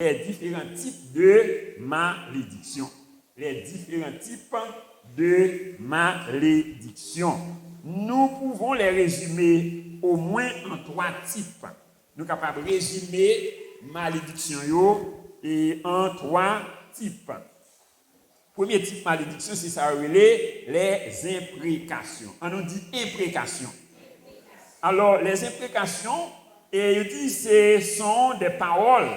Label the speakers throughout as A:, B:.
A: les différents types de malédiction. Les différents types de malédiction. Nous pouvons les résumer au moins en 3 types. Nous sommes capables de résumer malédiction et en 3 types. Premier type de malédiction, c'est ça, les imprécations. On nous dit imprécations. Alors, les imprécations, et il dit, ce sont des paroles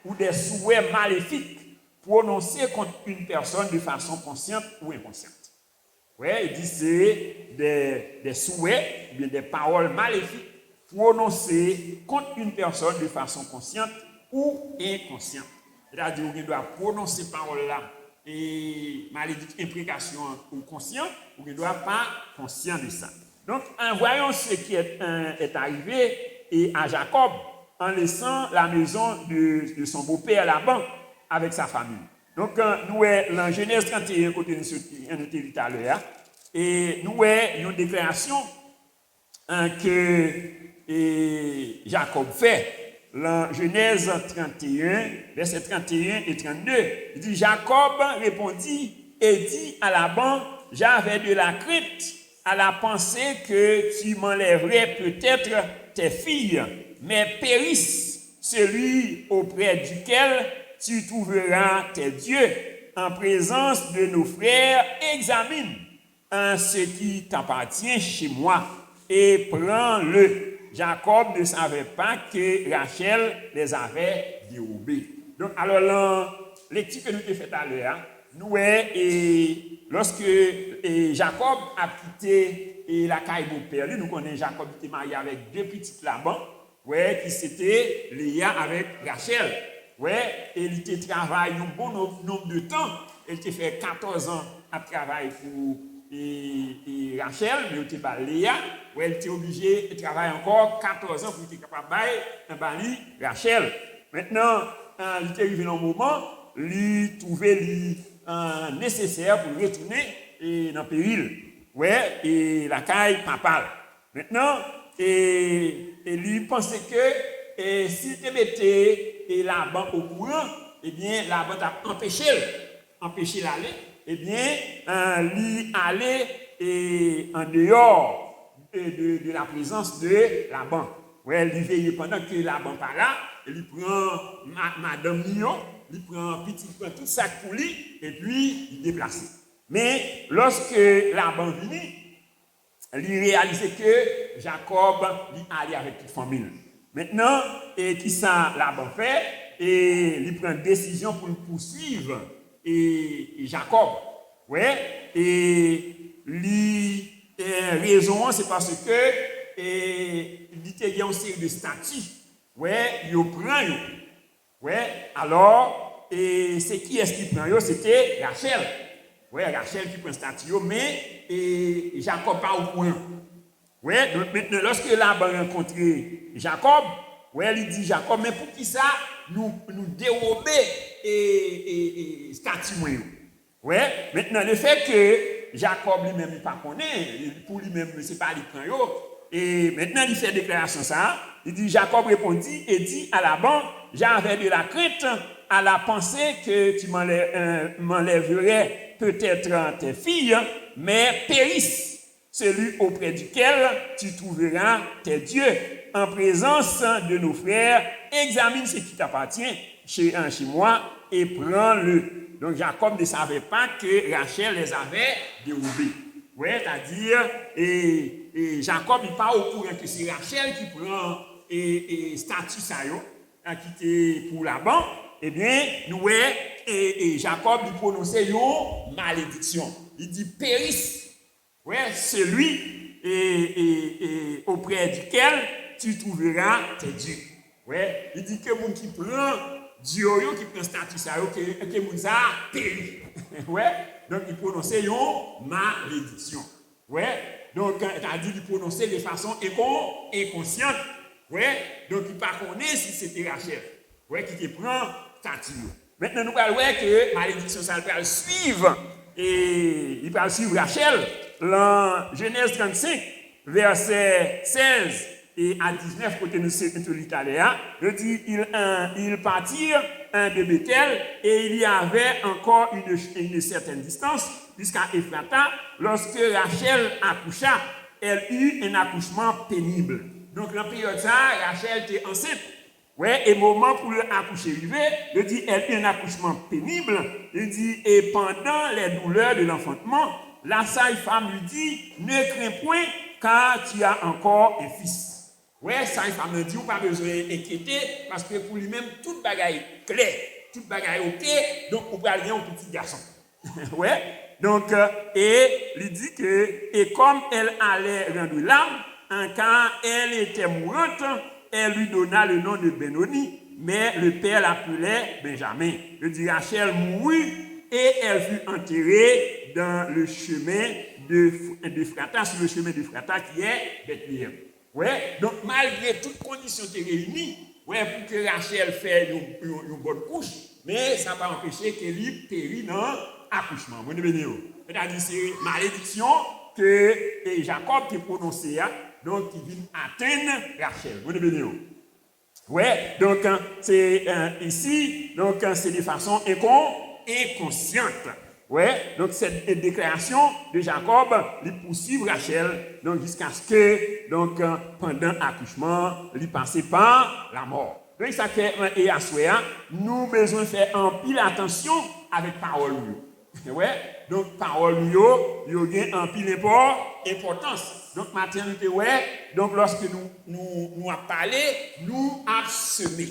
A: ou des souhaits maléfiques prononcés contre une personne de façon consciente ou inconsciente. Oui, il dit, c'est des souhaits, ou bien des paroles maléfiques prononcées contre une personne de façon consciente ou inconsciente. C'est-à-dire, on doit prononcer ces paroles-là et malédiction, imprécation ou conscient, ou ne doit pas conscient de ça. Donc, en voyant ce qui est arrivé et à Jacob, en laissant la maison de son beau-père Laban avec sa famille. Donc, nous sommes dans Genèse 31, côté nous était tout à l'heure, et nous avons une déclaration que Jacob fait. Dans Genèse 31, versets 31 et 32, il dit, Jacob répondit et dit à Laban, j'avais de la crainte à la pensée que tu m'enlèverais peut-être tes filles, mais périsse celui auprès duquel tu trouveras tes dieux. En présence de nos frères, examine ce qui t'appartient chez moi et prends-le. Jacob ne savait pas que Rachel les avait dérobés. Donc, alors, la lecture que nous avons faite à l'heure, nous, lorsque Jacob a quitté la caille de père, nous connaissons Jacob qui était marié avec 2 petites Laban, qui c'était Léa avec Rachel. Et il était travaillé un bon nombre de temps. Il était fait 14 ans à travailler pour et Rachel, mais il était pas Léa, elle était obligée de travailler encore 14 ans pour être capable de bali Rachel. Maintenant, il était arrivé dans un moment, il trouvait nécessaire pour retourner dans le péril. Et la caille papale. Maintenant, et lui pensait que s'il te mettait Laban au courant, eh bien, Laban t'a empêché l'aller. Eh bien, lui allait en dehors de la présence de Laban. Il veillait pendant que Laban pas là, il prend Madame Nio, il prend tout ça pour lui, et puis il déplace. Mais lorsque Laban venait, il réalisait que Jacob allait avec toute famille. Maintenant, qui ça Laban fait, et il prend une décision pour le poursuivre. Et Jacob, et raison, c'est parce que il était une série de statues, il prend, alors, et c'est qui est-ce qui prend, c'était Rachel, Rachel qui prend statue, mais Jacob pas au point, donc maintenant, lorsque Laban a rencontré Jacob, il dit Jacob, mais pour qui ça nous dérober et statut moyen. Maintenant le fait que Jacob lui-même n'est pas connaît, pour lui-même c'est pas lui prend et maintenant il fait déclaration ça, il dit Jacob répondit et dit à Laban, j'avais de la crainte à la pensée que tu m'enlèverais peut-être tes filles, mais périsse celui auprès duquel tu trouveras tes dieux. En présence de nos frères, examine ce qui t'appartient chez moi et prends-le. Donc Jacob ne savait pas que Rachel les avait dérobés. C'est-à-dire, et Jacob n'est pas au courant que c'est Rachel qui prend et statut ça qui était pour Laban. Eh bien, nous et Jacob lui prononçait une malédiction. Il dit périsse. Celui auprès duquel tu trouveras tes dieux. Il dit que mon qui prend Dieu, qui prend statut ça, que mon ça périt. Donc il prononçait une malédiction. Donc il a dit de prononcer de façon inconsciente. Donc il ne connaît pas si c'était Rachel. Qui te prend statut. Maintenant nous allons voir que malédiction ça va suivre et il va suivre Rachel. Dans Genèse 35, verset 16 et à 19, côté nous sommes tout l'Italie, il dit, ils partirent de Bethel, et il y avait encore une certaine distance jusqu'à Ephrata. Lorsque Rachel accoucha, elle eut un accouchement pénible. Donc, dans la période ça, Rachel était enceinte. Ouais, et moment pour accoucher arrivé, il dit, elle eut un accouchement pénible. Il dit, et pendant les douleurs de l'enfantement, la sage-femme lui dit, ne crains point, car tu as encore un fils. Ouais, sage-femme lui dit, pas besoin d'inquiéter, parce que pour lui-même, toute bagaille claire, toute bagaille ok, donc on peut aller un petit garçon. Ouais, donc, et il dit que, et comme elle allait rendre l'âme, quand elle était mourante, elle lui donna le nom de Benoni, mais le père l'appelait Benjamin. Il dit, Rachel mourut et elle fut enterrée dans le chemin d'Ephrata, sur le chemin d'Ephrata qui est Bethléem. Ouais, donc malgré toutes conditions réunies, ouais, pour que Rachel fasse une bonne couche, mais ça n'a pas empêché qu'elle périt dans l'accouchement. C'est-à-dire c'est malédiction que Jacob qui prononcé, donc qui vient atteindre Rachel. Ouais, donc c'est ici, donc c'est de façon inconsciente. Ouais, donc cette déclaration de Jacob, il poursuit Rachel, donc jusqu'à ce que, donc pendant l'accouchement, il passait par la mort. Donc ça fait et à soi, nous besoin faire en pile attention avec parole. Ouais, donc parole yo gain en pile importance. Donc maternité ouais, donc lorsque nous a parlé, nous a semé.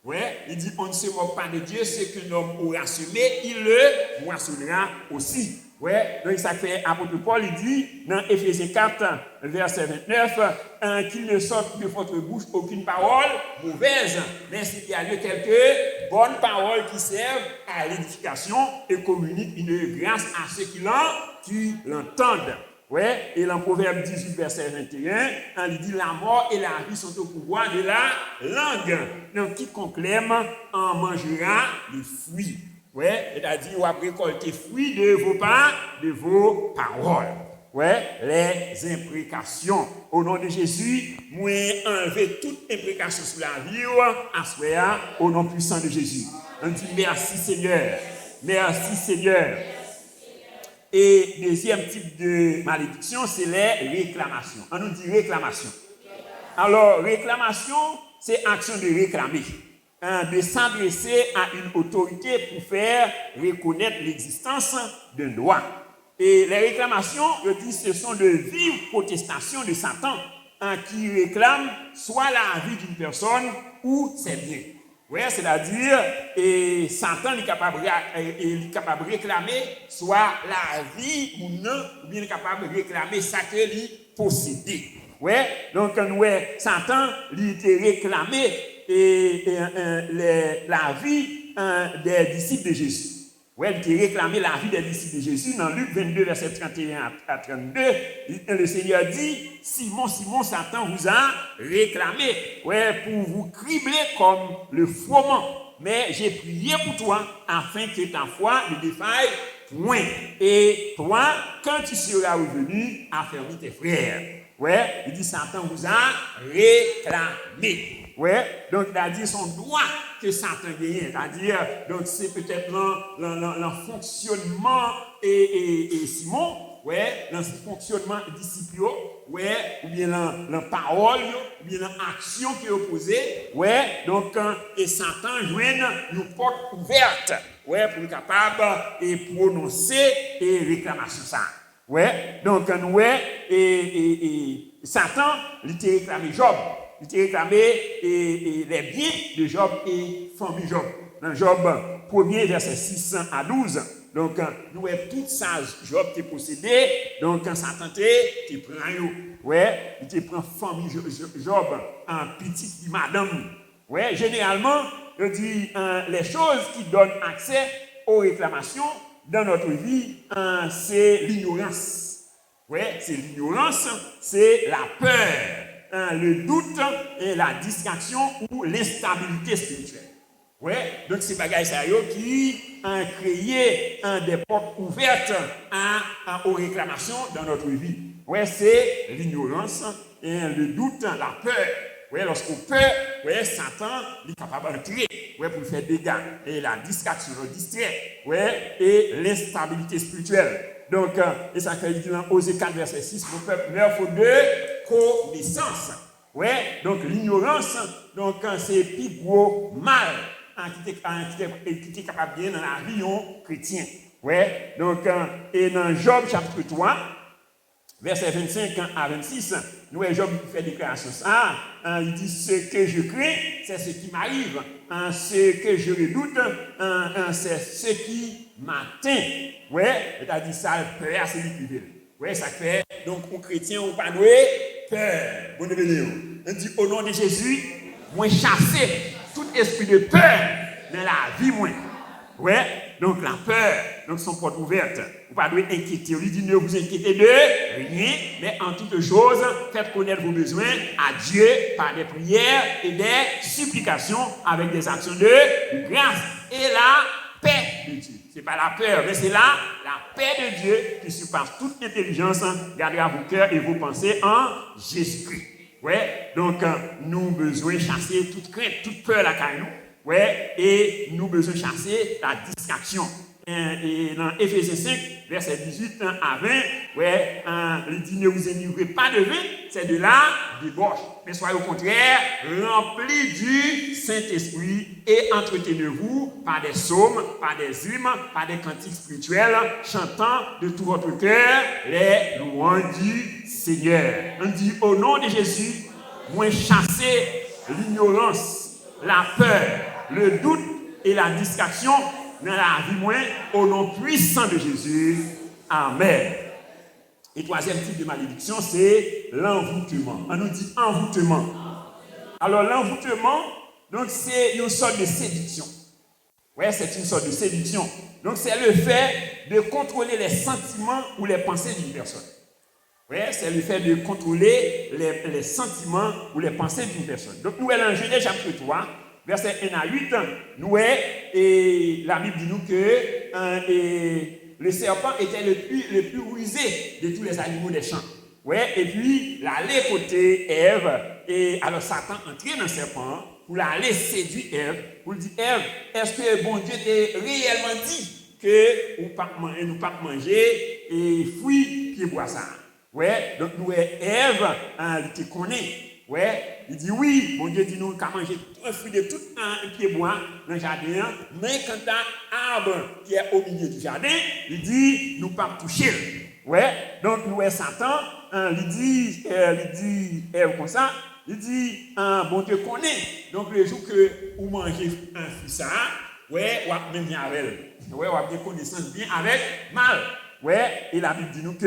A: Ouais, il dit on ne se moque pas de Dieu, ce qu'un homme aura semé, il le moissonnera aussi. Ouais, donc ça fait apôtre Paul, il dit dans Éphésiens 4, verset 29, qu'il ne sorte de votre bouche aucune parole mauvaise, mais s'il y a lieu quelques bonnes paroles qui servent à l'édification et communiquent une grâce à ceux qui l'entendent. Ouais, et dans Proverbe 18, verset 21, il dit la mort et la vie sont au pouvoir de la langue. Donc, quiconque l'aime en mangera les fruits. Ouais, c'est-à-dire, on va récolter fruits de vos paroles. Ouais, les imprécations. Au nom de Jésus, moi, enlever toute imprécation sur la vie, à soi, au nom puissant de Jésus. On dit merci Seigneur. Merci Seigneur. Et deuxième type de malédiction, c'est les réclamations. On nous dit réclamation. Alors, réclamation, c'est action de réclamer. De s'adresser à une autorité pour faire reconnaître l'existence d'un droit. Et les réclamations, je dis, ce sont de vives protestations de Satan qui réclame soit la vie d'une personne ou ses biens. Oui, c'est-à-dire, Satan est capable de réclamer soit la vie ou non, ou bien capable de réclamer ça que lui possédait. Oui, donc Satan lui était réclamé la vie des disciples de Jésus. Oui, il était réclamé la vie des disciples de Jésus. Dans Luc 22, verset 31 à 32, le Seigneur dit, Simon, Simon, Satan vous a réclamé pour vous cribler comme le froment. Mais j'ai prié pour toi afin que ta foi ne défaille point. Et toi, quand tu seras revenu, affermis tes frères. Ouais, il dit Satan vous a réclamé. Ouais, donc il a dit son droit que Satan gagne. C'est-à-dire, donc c'est peut-être le fonctionnement et Simon, ouais, le fonctionnement disciple, ouais, ou bien la parole, ou bien l'action qui est opposée, ouais, donc et Satan joigne une porte ouverte, ouais, pour être capable et prononcer et réclamation ça. Ouais, donc et Satan, il t'a réclamé Job. Il t'a réclamé les biens de Job et famille Job. Dans Job 1er, verset 6 à 12. Donc, nous avons tout ça, Job qui possédé. Donc, quand Satan te prend, ouais, il te prend famille Job en petite madame. Ouais, généralement, je dis les choses qui donnent accès aux réclamations dans notre vie, c'est l'ignorance. Ouais, c'est l'ignorance, c'est la peur, le doute et la distraction ou l'instabilité spirituelle. Ouais, donc c'est bagaille ça qui a créé des portes ouvertes aux réclamations dans notre vie. Ouais, c'est l'ignorance et le doute, la peur. Ouais, lorsqu'on peur, ouais, Satan est capable d'entrer. ouais, pour faire des dégâts. Et la distraction, le distrait, ouais, et l'instabilité spirituelle. Donc, et ça fait dit dans Osée 4, verset 6, mon peuple meurt faute de connaissance. Ouais, donc l'ignorance, donc c'est le plus gros mal qui est capable de bien dans la vie chrétienne. Ouais, donc, et dans Job chapitre 3, verset 25 à 26, nous, Job fait déclaration ça. Il dit ce que je crains, c'est ce qui m'arrive. Ce que je redoute, c'est ce qui m'atteint. Ouais, c'est-à-dire ça, peur, c'est lui qui veut. Ouais, ça fait. Donc, aux chrétiens, on pas doué peur. Bonne venue. On dit au nom de Jésus, moi chasser tout esprit de peur dans la vie, moi. Ouais, donc la peur, donc son porte ouverte. Vous ne devez pas inquiéter. On lui dit ne vous inquiétez de rien, mais en toutes choses, faites connaître vos besoins à Dieu par des prières et des supplications avec des actions de grâce. Et la paix de Dieu. Ce n'est pas la peur, mais c'est la paix de Dieu qui surpasse toute intelligence. Gardera vos cœurs et vos pensées en Jésus-Christ. Ouais, donc nous avons besoin de chasser toute crainte, toute peur la caille nous. Ouais, et nous besoin de chasser la distraction. Et dans Éphésiens 5, verset 18 à 20, ouais, il dit ne vous enivrez pas de vin, c'est de la débauche. Mais soyez au contraire remplis du Saint-Esprit et entretenez-vous par des psaumes, par des hymnes, par des cantiques spirituels, chantant de tout votre cœur les louanges du Seigneur. On dit au nom de Jésus, moi chasser l'ignorance, la peur, le doute et la distraction dans la vie moins au nom puissant de Jésus. Amen. Et troisième type de malédiction, c'est l'envoûtement. On nous dit envoûtement. Alors l'envoûtement, donc c'est une sorte de séduction. Ouais, c'est une sorte de séduction. Donc c'est le fait de contrôler les sentiments ou les pensées d'une personne. Ouais, c'est le fait de contrôler les sentiments ou les pensées d'une personne. Donc nous allons en Genèse chapitre 3. Verset 1 à 8, nous et la Bible dit nous que le serpent était le plus rusé de tous les animaux des champs. Ouais, et puis, il allait côté Ève, et alors Satan entrait dans le serpent pour l'aller séduire Ève, pour lui dire Ève, est-ce que bon Dieu t'a réellement dit que nous ne pas manger et fruits qui boit ça? Ouais, donc nous Ève, il te connaît. Ouais, il dit oui, mon Dieu dit nous qu'à manger un fruit de tout un pied bois dans le jardin, mais quand un arbre qui est au milieu du jardin, il dit nous pas toucher. Ouais, donc nous Satan, il dit Ève comme ça, il dit bon Dieu connaît. Donc le jour que vous mangez un fruit ça, ouais, vous avez même bien avec elle. Ouais, vous avez des connaissances bien avec mal. Ouais, et la Bible dit nous que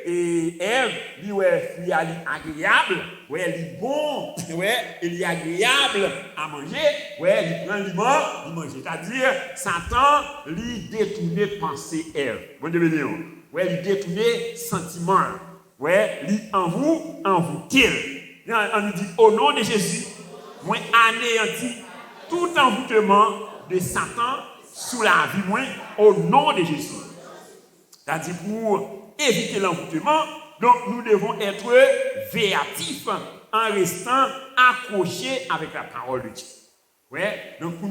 A: Ève, lui, ouais, fruit agréable, ouais, il est bon, ouais, il est agréable à manger, ouais, il prend il mange. C'est-à-dire, Satan, lui, détourner pensée Ève. Bon Dieu béni, ouais, il détourner sentiment, ouais, lui, en vous kill. On nous dit, au nom de Jésus, moi, anéanti tout envoûtement de Satan sous la vie, moi, au nom de Jésus. C'est-à-dire pour éviter l'envoûtement, donc nous devons être véatifs en restant accrochés avec la parole de Dieu. Ouais, donc pour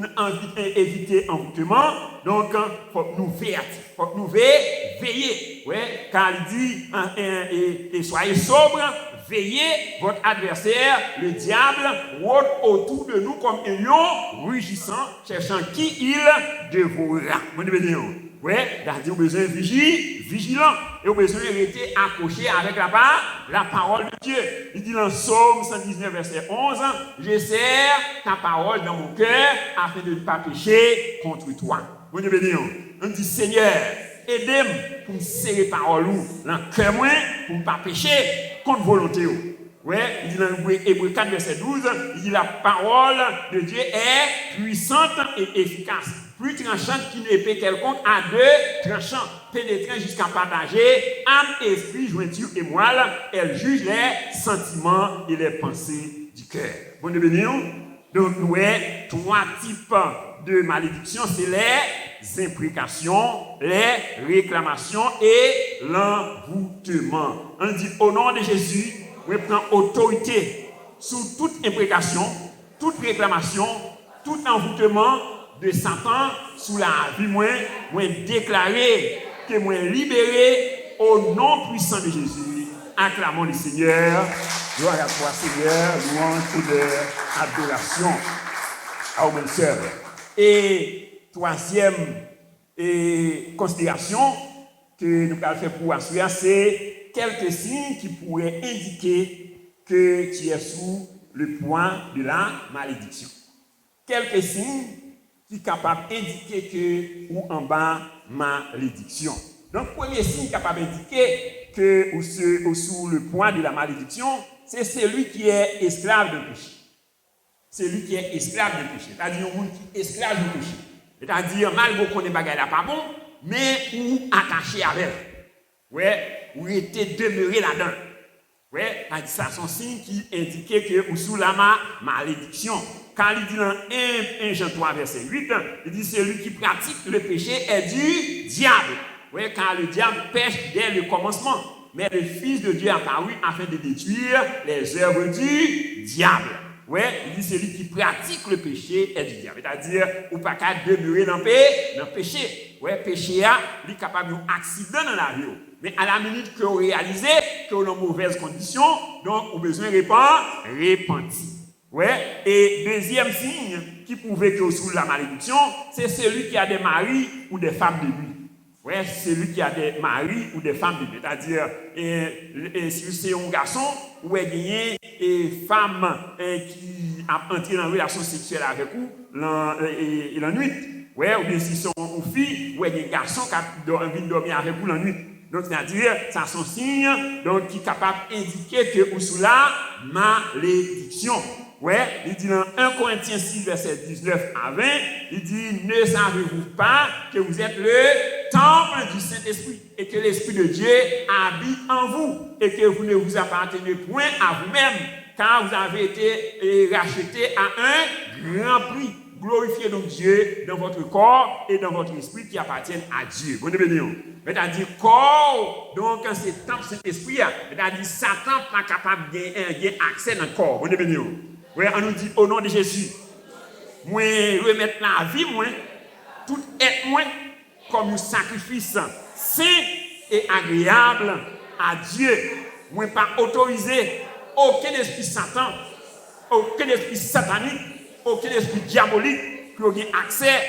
A: éviter l'envoûtement, donc il faut que nous véatifs, il faut que nous veiller. Ouais, car il dit et soyez sobres, veillez, votre adversaire, le diable, rôde autour de nous comme un lion rugissant, cherchant qui il dévorera. Oui, c'est-à-dire vous besoin de vigilant, et vous besoin de rester accroché avec la parole de Dieu. Il dit dans Psaume 119, verset 11, je serre ta parole dans mon cœur afin de ne pas pécher contre toi. Bon Dieu béni. On dit Seigneur, aidez-moi pour me serrer parole dans le cœur pour ne pas pécher contre volonté. Oui, il dit dans Hébreux 4, verset 12, il dit la parole de Dieu est puissante et efficace. Plus tranchante qu'une épée quelconque, à deux tranchants, pénétrant jusqu'à partager âme, esprit, jointure et moelle, elle juge les sentiments et les pensées du cœur. Bon Dieu béni. Donc nous avons trois types de malédictions, c'est les imprécations, les réclamations et l'envoûtement. On dit au nom de Jésus, on prend autorité sur toute imprécation, toute réclamation, tout envoûtement de Satan sous la vie, moi déclaré que moi libéré au nom puissant de Jésus. Acclamons le Seigneur. Gloire à toi, Seigneur. Louange, honneur, adoration. Amen, sœur. Et troisième considération que nous allons faire pour assurer, c'est quelques signes qui pourraient indiquer que tu es sous le point de la malédiction. Quelques signes qui sont capables d'indiquer que ou en bas malédiction. Donc, premier signe capable d'indiquer que ou sous le point de la malédiction, c'est celui qui est esclave du péché. Celui qui est esclave du péché. C'est-à-dire un monde qui est esclave du péché. C'est-à-dire, malgré qu'on ait bagaille là pas bon, mais ou attaché avec. Ouais, ou était demeuré là-dedans. Ouais, ça c'est un signe qui indiquait que ou sous la malédiction. Quand il dit dans 1 Jean 3, verset 8, il dit celui qui pratique le péché est du diable. Ouais, car le diable pêche dès le commencement. Mais le Fils de Dieu est apparu afin de détruire les œuvres du diable. Ouais, il dit celui qui pratique le péché est du diable. C'est-à-dire, ou pas qu'à demeurer dans le péché. Ouais, péché, il est capable d'un accident dans la vie. Mais à la minute que vous réalisez que vous êtes en mauvaise condition, donc vous avez besoin de repentir. Ouais, et deuxième signe qui prouvait que vous êtes sous la malédiction, c'est celui qui a des maris ou des femmes de lui. Ouais, celui qui a des maris ou des femmes de lui. C'est-à-dire, si c'est un garçon, ou il y a une femme qui a entré dans une relation sexuelle avec vous la nuit. Ouais, ou bien si c'est une fille, ou il y a un garçon qui a envie de dormir avec vous la nuit. Donc, c'est-à-dire, ça sont signes donc, qui sont capables d'indiquer que vous sous la malédiction. Ouais, il dit dans 1 Corinthiens 6, verset 19 à 20, il dit, ne savez-vous pas que vous êtes le temple du Saint-Esprit et que l'Esprit de Dieu habite en vous et que vous ne vous appartenez point à vous-même, car vous avez été rachetés à un grand prix. Glorifiez donc Dieu dans votre corps et dans votre esprit qui appartiennent à Dieu. Vous comprenez? C'est-à-dire, corps, donc c'est temple Saint-Esprit, c'est-à-dire, Satan n'est pas capable d'avoir accès dans le corps. Vous comprenez? Oui, on nous dit au nom de Jésus, moi, remettre la vie, moi, tout être, moi, comme un sacrifice saint et agréable à Dieu. Moi, pas autoriser aucun esprit Satan, aucun esprit satanique, aucun esprit diabolique qui ait accès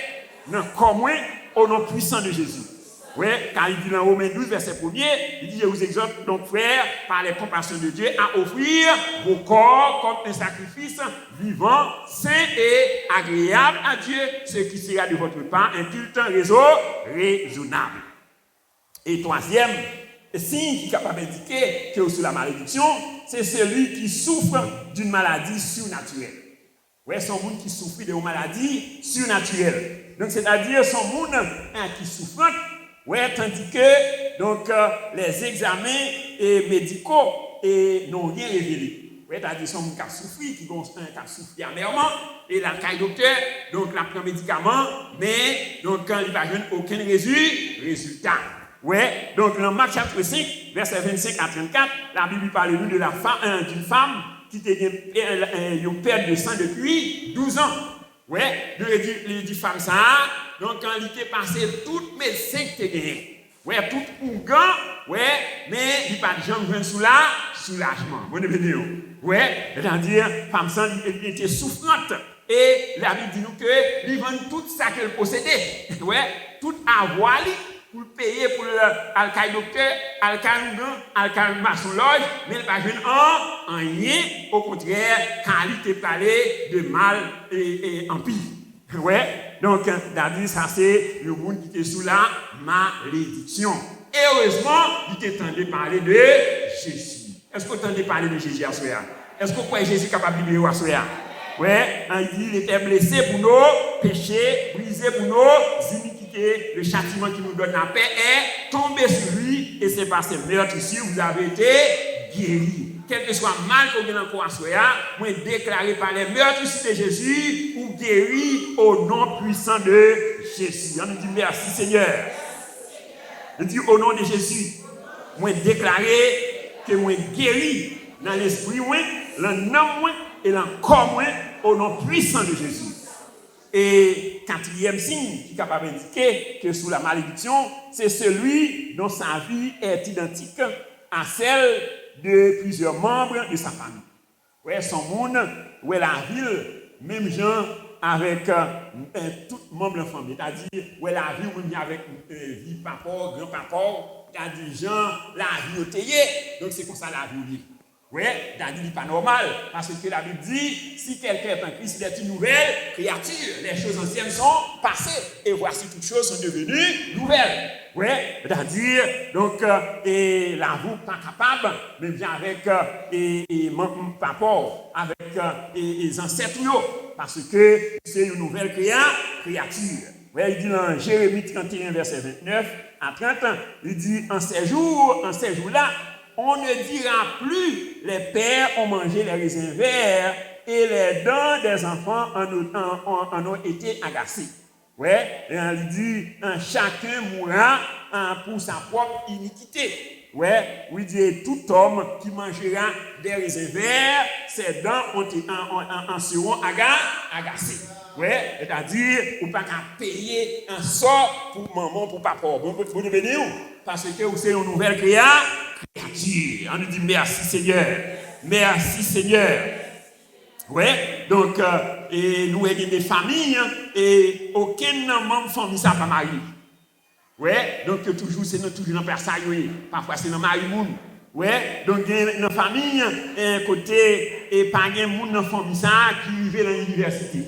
A: dans le corps, moi, au nom puissant de Jésus. Oui, car il dit dans Romains 12, verset 1er, il dit, je vous exhorte donc, frères, par les compassions de Dieu, à offrir vos corps comme un sacrifice vivant, saint et agréable à Dieu, ce qui sera de votre part un culte raisonnable. Et troisième signe qui est capable d'indiquer que sous la malédiction, c'est celui qui souffre d'une maladie surnaturelle. Oui, c'est un monde qui souffre d'une maladie surnaturelle. Donc, c'est-à-dire, c'est un monde qui souffre. Ouais, tandis que donc, les examens médicaux n'ont rien révélé. Ouais, c'est-à-dire qu'ils ont souffert, qui ont souffert amèrement, et là, le docteur, donc, la prend médicament, mais donc, il ne va jamais aucun résultat. Ouais, donc, dans Marc chapitre 5, verset 25 à 34, la Bible parle de d'une femme qui était une perte de sang depuis 12 ans. Ouais, il dit femme ça, donc quand il était passé tout médecin qui était gagné. Ouais, tout ougan, ouais, mais il n'y a pas de gens sous là, soulagement. Vous comprenez? Ouais, c'est-à-dire, femme ça, elle était souffrante. Et la Bible dit nous que il vend tout ça qu'elle possédait. Ouais, tout avoir pour payer pour l'alcaï docteur, alcaï maçon loge, mais il pas jeune en rien. Au contraire, qualité parler de mal et en pire. Ouais, donc, David, ça c'est le monde qui était sous la malédiction. Et heureusement, il était tenté de parler de Jésus. Est-ce que vous entendez parler de Jésus à Soya? Est-ce que vous croyez Jésus capable de libérer à Soya? Ouais, il dit, il était blessé pour nos péchés, brisé pour nos iniquités. Le châtiment qui nous donne la paix est tombé sur lui, et c'est par ses meurtres ici vous avez été guéris. Quel que soit mal qu'on a encore à Soya, vous déclaré par les meurtres de Jésus, ou guéri au nom puissant de Jésus. On nous dit merci Seigneur. On dit au nom de Jésus, vous déclaré que vous guéri dans l'esprit, dans l'âme et dans le corps, au nom puissant de Jésus. Et quatrième signe qui est capable d'indiquer que sous la malédiction, c'est celui dont sa vie est identique à celle de plusieurs membres de sa famille. Ouais, son monde, ouais, la ville, même gens avec tout membre de la famille. C'est-à-dire, ouais, la vie, on vient avec vie papa, grand-papa, c'est-à-dire, gens, la vie au théier. Donc, c'est comme ça la vie. Oui, c'est-à-dire, n'est pas normal. Parce que la Bible dit, si quelqu'un est en Christ, il est une nouvelle créature. Les choses anciennes sont passées. Et voici toutes choses sont devenues nouvelles. Oui, c'est-à-dire, donc, et la vous pas capable, mais bien avec mon papa, avec les ancêtres, parce que c'est une nouvelle créature. Oui, il dit dans Jérémie 31, verset 29 à 30, il dit, en ces jours-là, on ne dira plus les pères ont mangé les raisins verts et les dents des enfants en ont été agacées. Ouais, et on lui dit, chacun mourra pour sa propre iniquité. Ouais, oui, dit, tout homme qui mangera des raisins verts, ses dents en seront agacées. Ouais, c'est-à-dire, ou pas qu'à payer un sort pour maman, pour papa. Vous devenez où? Parce que vous êtes une nouvelle créature. On nous dit merci Seigneur. Merci Seigneur. Ouais, donc, et nous avons des familles, et aucun membre de famille n'a pas marié. Ouais, donc toujours, c'est toujours dans personne. Parfois, c'est dans Marie-Moun. Ouais, donc, dans la famille, un côté, et pas de monde dans la famille qui vivent dans l'université.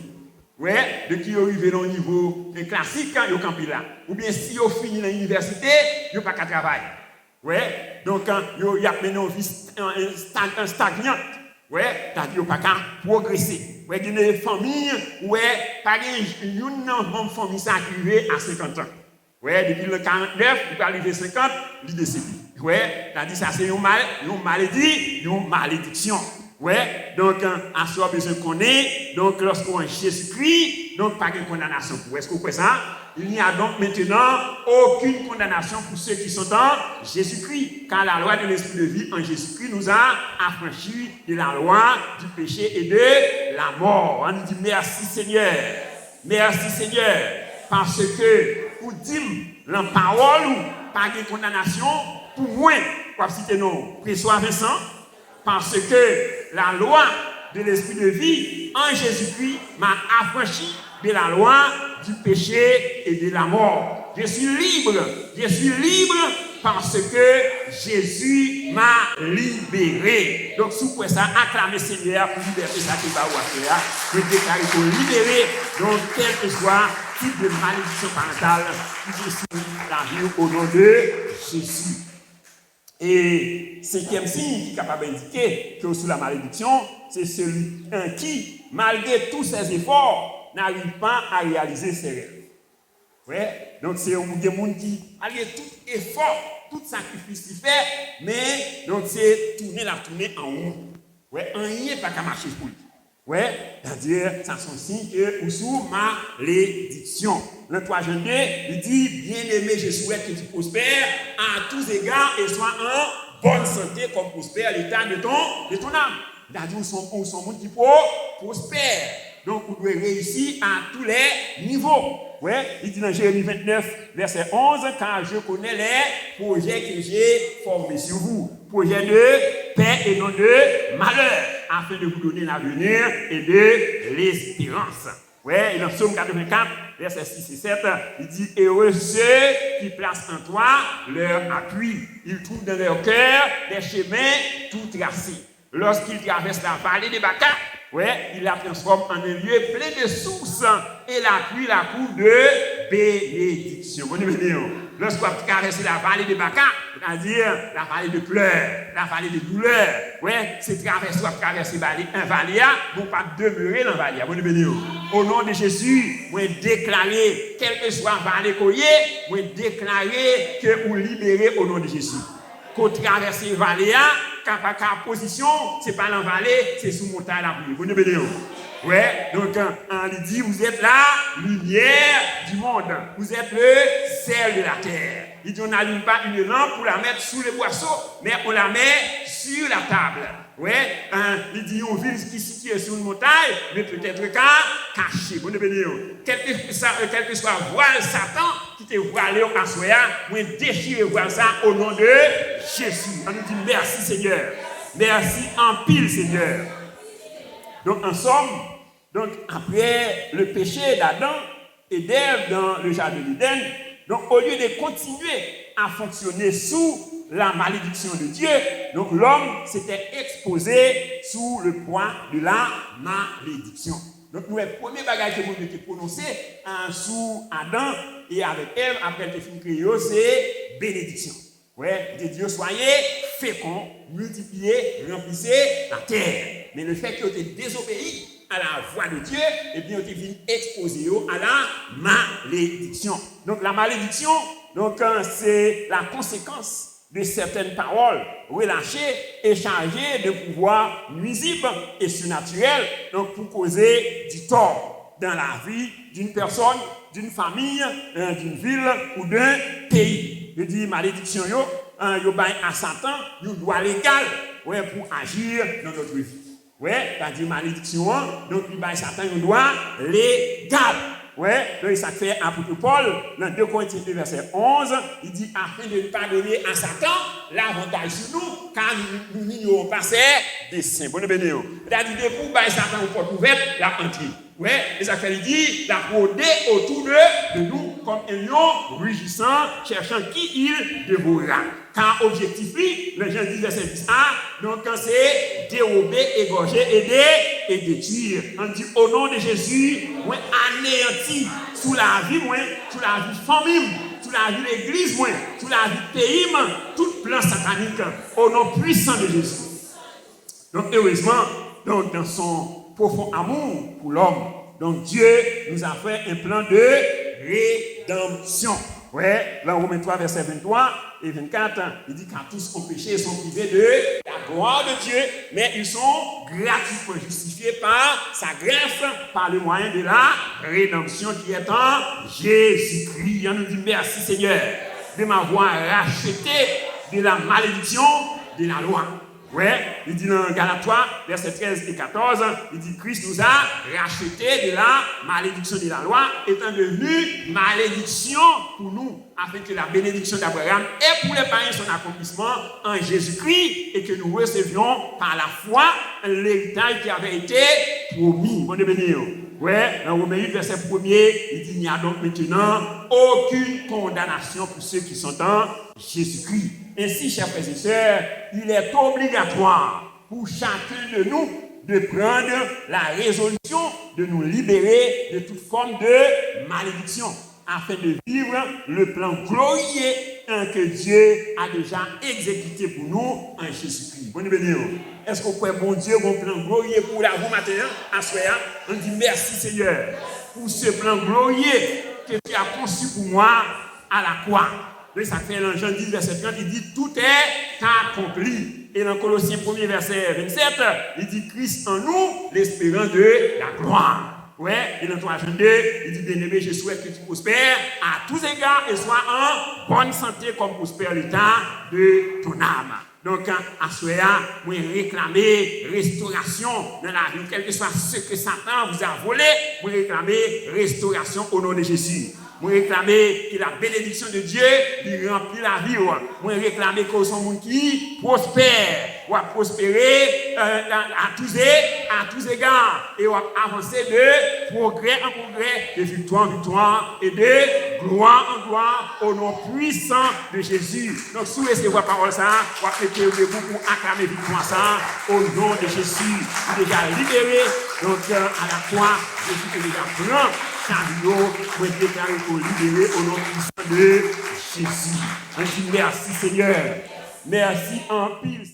A: Ouais, de qui arrivé au niveau classique, ils ont campé là. Ou bien si ils fini dans l'université, ils n'ont pas qu'à travailler. Ouais, donc ils ont mené une vie stagnante. Ouais, c'est-à-dire qu'ils n'ont pas qu'à progresser. Ouais, il y a des familles où pas une famille qui arrive à 50 ans. Ouais, depuis le 49, il peut arriver à 50, il décède. Ouais, c'est-à-dire ça c'est une maladie, une malédiction. Ouais, donc, à soi besoin qu'on est, donc, lorsqu'on est Jésus-Christ, donc, pas de condamnation. Est-ce que vous comprenez ça? Il n'y a donc maintenant aucune condamnation pour ceux qui sont en Jésus-Christ, car la loi de l'esprit de vie en Jésus-Christ nous a affranchis de la loi du péché et de la mort. On nous dit merci Seigneur, parce que, pour dire la parole, pas de condamnation, pour moi, pour citer nos Présois Vincent, parce que la loi de l'esprit de vie en Jésus-Christ m'a affranchi de la loi du péché et de la mort. Je suis libre parce que Jésus m'a libéré. Donc, sous quoi ça, acclamez Seigneur pour libérer ça qui va ou faire, pour déclarer pour libérer, donc, quel que soit type de malédiction parentale qui est sur la vie au nom de Jésus. Et cinquième signe qui est capable d'indiquer que sous la malédiction, c'est celui qui, malgré tous ses efforts, n'arrive pas à réaliser ses rêves. Ouais? Donc c'est un monde qui, malgré tout effort, tout sacrifice qu'il fait, mais donc c'est tourner en haut. Ouais? Un rien pas qu'à marcher pour lui. Ouais? C'est-à-dire, ça sont signes que sous malédiction. Le 3 janvier, il dit, bien-aimé, je souhaite que tu prospères à tous égards et sois en bonne santé comme prospère l'état de ton âme. C'est-à-dire, on sont monde qui prospère. Donc, vous devez réussir à tous les niveaux. Ouais, il dit dans Jérémie 29, verset 11, car je connais les projets que j'ai formés sur vous. Projets de paix et non de malheur, afin de vous donner l'avenir et de l'espérance. Ouais, et dans Psaume 84, verset 6 et 7, il dit, heureux ceux qui placent en toi leur appui. Ils trouvent dans leur cœur des chemins tout tracés. Lorsqu'ils traversent la vallée des Baca, ouais, il la transforme en un lieu plein de sources et la pluie la couvre de bénédiction. Lorsqu'on caresse la vallée de Baca, c'est-à-dire la vallée de pleurs, la vallée de douleur, ouais, c'est traverser un vallée, pour pas demeurer dans la vallée. Au nom de Jésus, moi déclarer, quel que soit vallée coyé, moi déclarer que vous libérez au nom de Jésus. Qu'on traverse la vallée, quand position, c'est pas dans la vallée, c'est sous montagne la pluie. Ouais, donc il dit, vous êtes la lumière du monde. Vous êtes le sel de la terre. Il dit, on n'allume pas une lampe pour la mettre sous le boisseau, mais on la met sur la table. Ouais, il dit, on vit qui est situé sur une montagne, mais peut-être caché. Bon, quel que soit voile Satan qui te voilé au assoya, moi déchire voile ça au nom de Jésus. On nous dit merci Seigneur. Merci en pile Seigneur. Donc en somme, donc après le péché d'Adam et d'Ève dans le jardin d'Éden, donc au lieu de continuer à fonctionner sous la malédiction de Dieu, donc l'homme s'était exposé sous le poids de la malédiction. Donc nous, le premier bagage que vous avez prononcé sous Adam et avec Ève, après le film créé, c'est bénédiction. Ouais, de Dieu, soyez féconds, multipliez, remplissez la terre. Mais le fait que vous avez désobéi à la voix de Dieu, et bien vous avez exposé à la malédiction. Donc la malédiction, donc c'est la conséquence de certaines paroles relâchées et chargées de pouvoirs nuisibles et surnaturels, donc pour causer du tort dans la vie d'une personne, d'une famille, d'une ville ou d'un pays. Je dis malédiction, yo bail à Satan, yo droit légal pour agir dans notre vie. Ouais, c'est-à-dire malédiction, donc il bail Satan, yo droit légal. Ouais, donc ça fait apôtre Paul, dans 2 Corinthiens 2, verset 11, il dit afin de ne pas donner à Satan l'avantage sur nous, car nous n'ignorons pas ses desseins. Bonne bénédiction. C'est-à-dire depuis Satan aux portes ouvertes, la entrée. Ouais, et ça fait, il dit, la rôder autour de nous comme un lion rugissant, cherchant qui il dévorera. Car objectif, le Jean 10, verset 10a, donc c'est dérober, égorger, aider et détruire. On dit au nom de Jésus, moi anéanti sous la vie, moi, sous la vie famille, sous la vie de l'église, moi, sous la vie de pays, tout plan satanique, au nom puissant de Jésus. Donc heureusement, donc, dans son profond amour pour l'homme, donc Dieu nous a fait un plan de rédemption. Ouais, dans Romains 3, verset 23 et 24, il dit car tous ont péché et sont privés de la gloire de Dieu, mais ils sont gratuitement justifiés par sa grâce, par le moyen de la rédemption qui est en Jésus-Christ. On nous dit merci Seigneur de m'avoir racheté de la malédiction de la loi. Ouais, il dit dans Galates 3, versets 13 et 14, il dit Christ nous a racheté de la malédiction de la loi, étant devenu malédiction pour nous, afin que la bénédiction d'Abraham ait pour les païens son accomplissement en Jésus-Christ et que nous recevions par la foi l'héritage qui avait été promis. Bon béni. Ouais, dans Romains 8, verset 1er, il dit il n'y a donc maintenant aucune condamnation pour ceux qui sont en Jésus-Christ. Ainsi, chers frères et sœurs, il est obligatoire pour chacun de nous de prendre la résolution de nous libérer de toute forme de malédiction afin de vivre le plan glorieux que Dieu a déjà exécuté pour nous en Jésus-Christ. Bonne bénédiction. Est-ce qu'on peut, bon Dieu, un plan glorieux pour la vous matin, à Soya? On dit merci Seigneur pour ce plan glorieux que tu as conçu pour moi à la croix. Donc ça fait dans Jean 10, verset 30, il dit tout est accompli. Et dans Colossiens 1er, verset 27, il dit Christ en nous, l'espérance de la gloire. Ouais, et dans 3 Jean 2, il dit bien-aimé, je souhaite que tu prospères à tous égards et sois en bonne santé comme prospère l'état de ton âme. Donc, à Soya, moi réclamer restauration dans la vie, quel que soit ce que Satan vous a volé, moi réclamer restauration au nom de Jésus. Moi réclamer que la bénédiction de Dieu lui remplit la vie. Moi réclamer que son monde qui prospère, ou à prospérer à tous égards, et à avancer de progrès en progrès, de victoire en victoire, et de gloire en gloire, au nom puissant de Jésus. Donc, si vous recevez la parole, ça, vous pouvez beaucoup acclamer victoire ça, au nom de Jésus. Il est déjà libéré, donc à la croix, Jésus est déjà blanc. Cario, pour être déclaré pour libérer au nom puissant de Jésus. On dit merci Seigneur. Merci en pile.